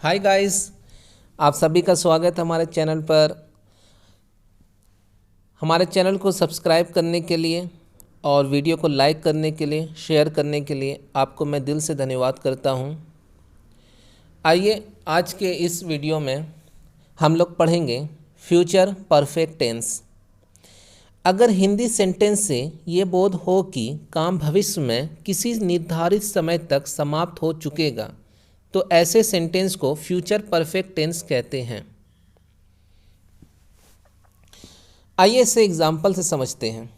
Hi guys, आप सभी का स्वागत है हमारे चैनल पर। हमारे चैनल को सब्सक्राइब करने के लिए और वीडियो को लाइक करने के लिए, शेयर करने के लिए आपको मैं दिल से धन्यवाद करता हूं। आइए आज के इस वीडियो में हम लोग पढ़ेंगे फ्यूचर परफेक्ट टेंस। अगर हिंदी सेंटेंस से ये बोध हो कि काम भविष्य में किसी निर्धारित समय तक समाप्त हो चुकेगा तो ऐसे सेंटेंस को फ्यूचर परफेक्ट टेंस कहते हैं। आइए इसे एग्जाम्पल से समझते हैं।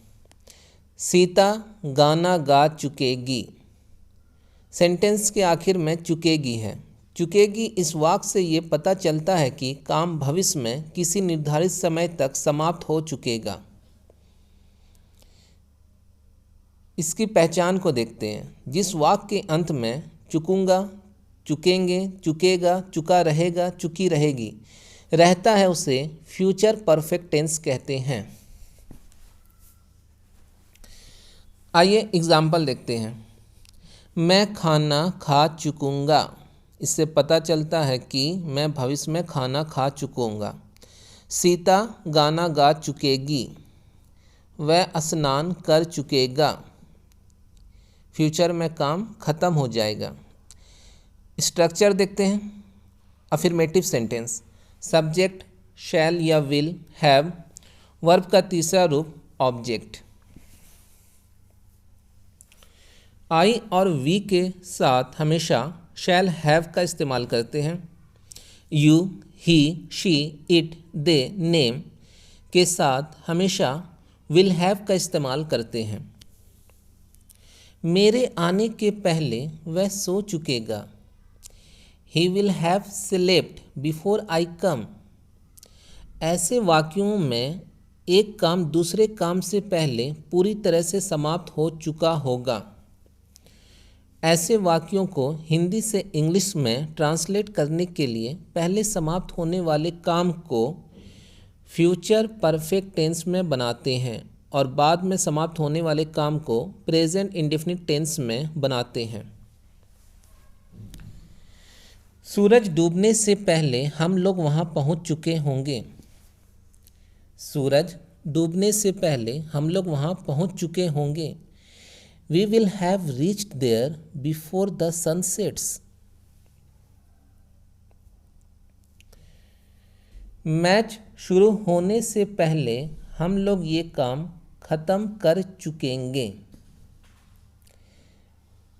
सीता गाना गा चुकेगी। सेंटेंस के आखिर में चुकेगी है। चुकेगी इस वाक्य से ये पता चलता है कि काम भविष्य में किसी निर्धारित समय तक समाप्त हो चुकेगा। इसकी पहचान को देखते हैं। जिस वाक्य के अंत में चुकूंगा, चुकेंगे, चुकेगा, चुका रहेगा, चुकी रहेगी रहता है उसे फ्यूचर परफेक्ट टेंस कहते हैं। आइए एग्जाम्पल देखते हैं। मैं खाना खा चुकूंगा। इससे पता चलता है कि मैं भविष्य में खाना खा चुकूंगा। सीता गाना गा चुकेगी। वह स्नान कर चुकेगा। फ्यूचर में काम खत्म हो जाएगा। स्ट्रक्चर देखते हैं। अफर्मेटिव सेंटेंस, सब्जेक्ट शैल या विल, हैव, वर्ब का तीसरा रूप ऑब्जेक्ट। आई और वी के साथ हमेशा शैल हैव का इस्तेमाल करते हैं। You, he, she, it, they, name के साथ हमेशा विल हैव का इस्तेमाल करते हैं। मेरे आने के पहले वह सो चुकेगा। He will have slept before I come। ऐसे वाक्यों में एक काम दूसरे काम से पहले पूरी तरह से समाप्त हो चुका होगा। ऐसे वाक्यों को हिंदी से इंग्लिश में ट्रांसलेट करने के लिए पहले समाप्त होने वाले काम को फ्यूचर परफेक्ट टेंस में बनाते हैं और बाद में समाप्त होने वाले काम को प्रेजेंट इंडेफिनिट टेंस में बनाते हैं। सूरज डूबने से पहले हम लोग वहाँ पहुँच चुके होंगे। सूरज डूबने से पहले हम लोग वहाँ पहुँच चुके होंगे। We will have reached there before the sun sets. Match शुरू होने से पहले हम लोग ये काम ख़त्म कर चुकेंगे।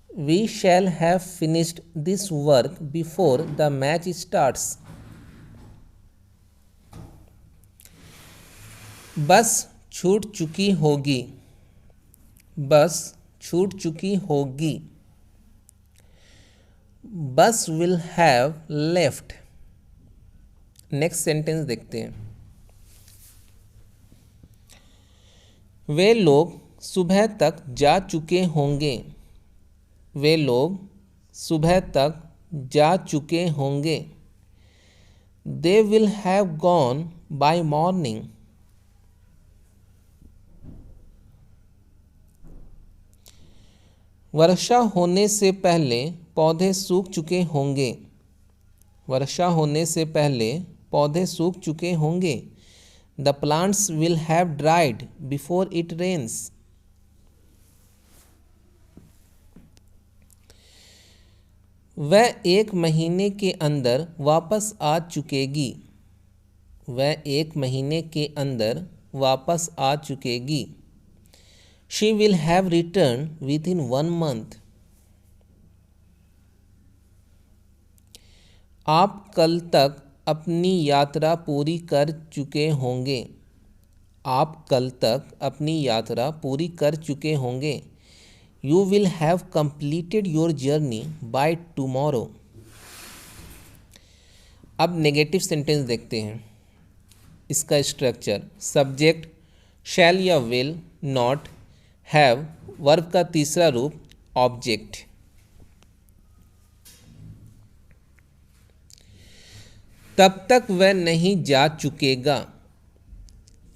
We shall have finished this work before the match starts। बस छूट चुकी होगी। बस छूट चुकी होगी। बस will have left। Next sentence देखते हैं। वे लोग सुबह तक जा चुके होंगे। वे लोग सुबह तक जा चुके होंगे। They will have gone by morning. वर्षा होने से पहले पौधे सूख चुके होंगे। वर्षा होने से पहले पौधे सूख चुके होंगे। The plants will have dried before it rains. वह 1 महीने के अंदर वापस आ चुकेगी। वह 1 महीने के अंदर वापस आ चुकेगी। She will have return with in 1 month. आप कल तक अपनी यात्रा पूरी कर चुके होंगे। आप कल तक अपनी यात्रा पूरी कर चुके होंगे। You will have completed your journey by tomorrow। अब नेगेटिव सेंटेंस देखते हैं। इसका स्ट्रक्चर, सब्जेक्ट शैल या विल, नॉट, हैव, वर्ब का तीसरा रूप ऑब्जेक्ट। तब तक वह नहीं जा चुकेगा।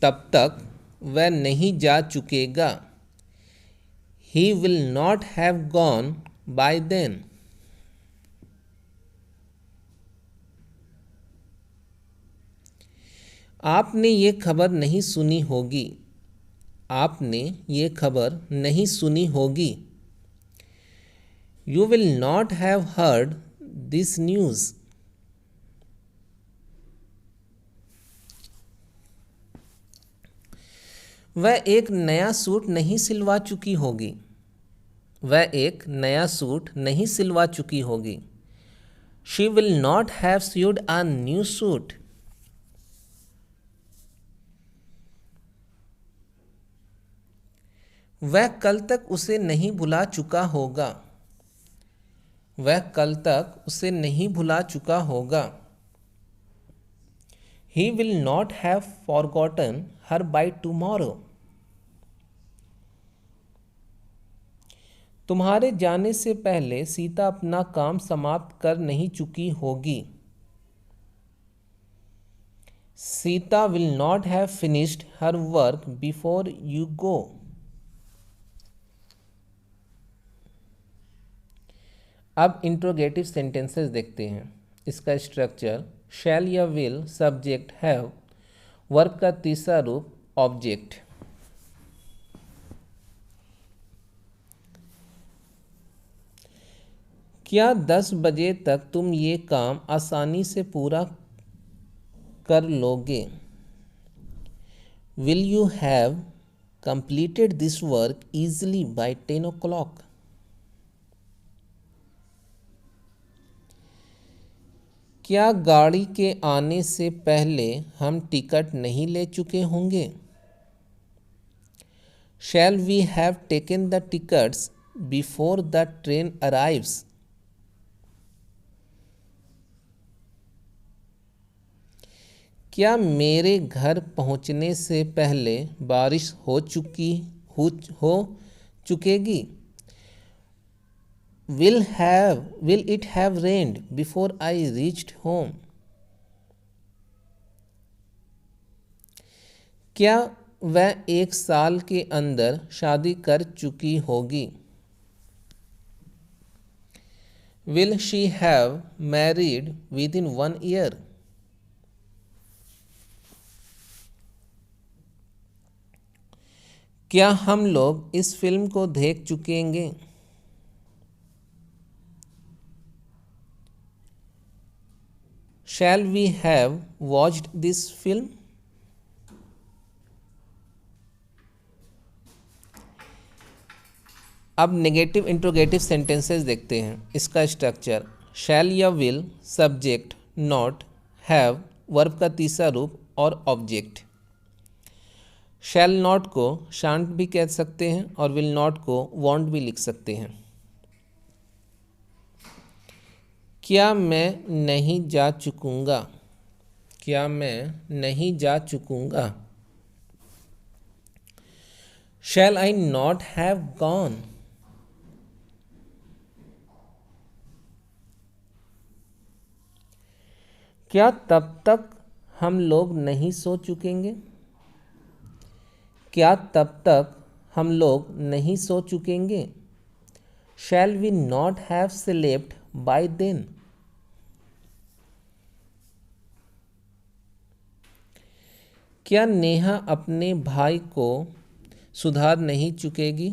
तब तक वह नहीं जा चुकेगा। He will not have gone by then। आपने ये खबर नहीं सुनी होगी। आपने ये खबर नहीं सुनी होगी। You will not have heard this news. वह एक नया सूट नहीं सिलवा चुकी होगी। वह एक नया सूट नहीं सिलवा चुकी होगी। She will not have sewed a new suit. वह कल तक उसे नहीं भुला चुका होगा। वह कल तक उसे नहीं भुला चुका होगा। He will not have forgotten her by tomorrow. तुम्हारे जाने से पहले सीता अपना काम समाप्त कर नहीं चुकी होगी। Sita will not have finished her work before you go. अब इंट्रोगेटिव सेंटेंसेस देखते हैं। इसका स्ट्रक्चर शैल या विल, सब्जेक्ट हैव, वर्ब का तीसरा रूप ऑब्जेक्ट। क्या 10 बजे तक तुम ये काम आसानी से पूरा कर लोगे? Will you have completed this work easily by 10 o'clock? क्या गाड़ी के आने से पहले हम टिकट नहीं ले चुके होंगे? Shall we have taken the tickets before the train arrives? क्या मेरे घर पहुंचने से पहले बारिश हो चुकेगी? Will it have rained before I reached home? क्या वह 1 साल के अंदर शादी कर चुकी होगी? Will she have married within 1 year? क्या हम लोग इस फिल्म को देख चुकेंगे? Shall we have watched this film? अब नेगेटिव इंट्रोगेटिव सेंटेंसेस देखते हैं। इसका स्ट्रक्चर शैल या will, subject not, have, verb का तीसरा रूप और ऑब्जेक्ट। शैल नॉट को शांट भी कह सकते हैं और विल नॉट को वॉन्ट भी लिख सकते हैं। क्या मैं नहीं जा चुकूंगा? क्या मैं नहीं जा चुकूंगा? Shall I not have gone? क्या तब तक हम लोग नहीं सो चुकेंगे? क्या तब तक हम लोग नहीं सो चुकेंगे? Shall we not have slept by then? क्या नेहा अपने भाई को सुधार नहीं चुकेगी?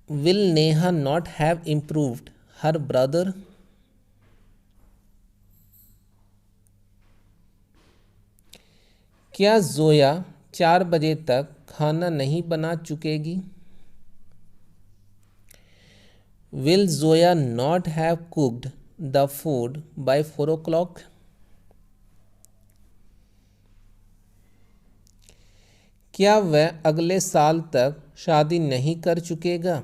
Will Neha not have improved her brother? क्या जोया 4 बजे तक खाना नहीं बना चुकेगी? Will Zoya not have cooked the food by 4 o'clock? क्या वह अगले साल तक शादी नहीं कर चुकेगा?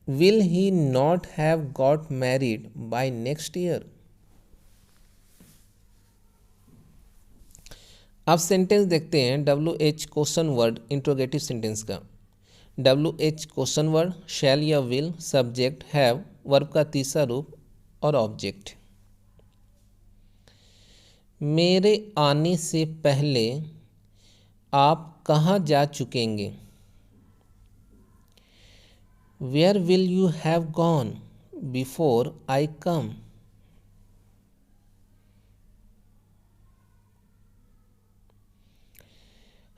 Will he not have got married by next year? अब सेंटेंस देखते हैं WH question word interrogative sentence का। WH क्वेश्चन वर्ड शैल या विल, सब्जेक्ट हैव, वर्ब का तीसरा रूप और ऑब्जेक्ट। मेरे आने से पहले आप कहाँ जा चुकेंगे? Where will you have gone before I come.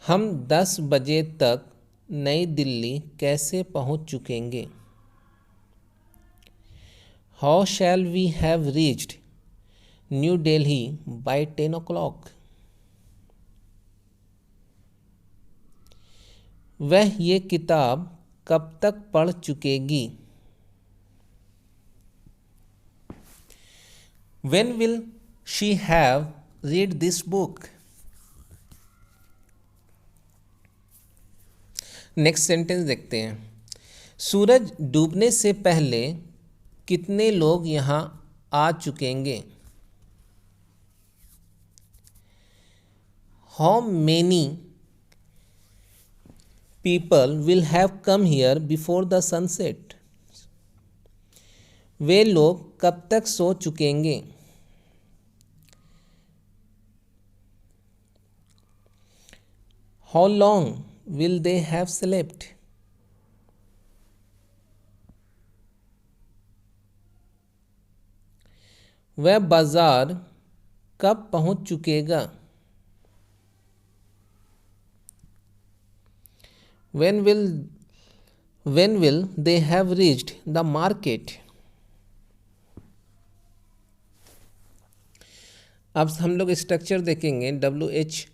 हम 10 बजे तक नई दिल्ली कैसे पहुंच चुकेंगे। How shall we have reached New Delhi by 10 o'clock। वह ये किताब कब तक पढ़ चुकेगी। When will she have read this book। Next sentence देखते हैं। सूरज डूबने से पहले कितने लोग यहाँ आ चुकेंगे। How many people will have come here before the sunset. वे लोग कब तक सो चुकेंगे। How long will they have slept। वह बाजार कब पहुंच चुकेगा। when will they have reached the market। अब हम लोग स्ट्रक्चर देखेंगे। WH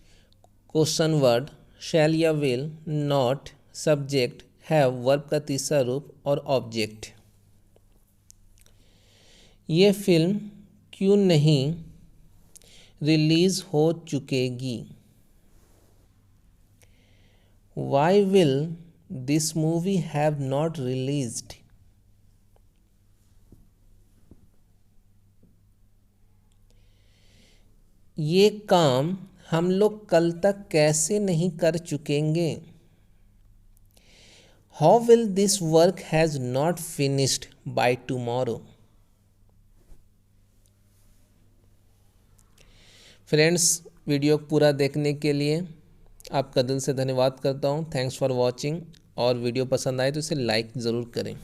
क्वेश्चन वर्ड, शैल या will, not, subject, have verb का तीसरा रूप और ऑब्जेक्ट। ये फिल्म क्यों नहीं रिलीज हो चुकेगी। Why will this movie have not released. ये काम हम लोग कल तक कैसे नहीं कर चुकेंगे। How will this work has not finished by tomorrow. Friends, video पूरा देखने के लिए आपका दिल से धन्यवाद करता हूँ। Thanks for watching. और वीडियो पसंद आए तो इसे लाइक ज़रूर करें।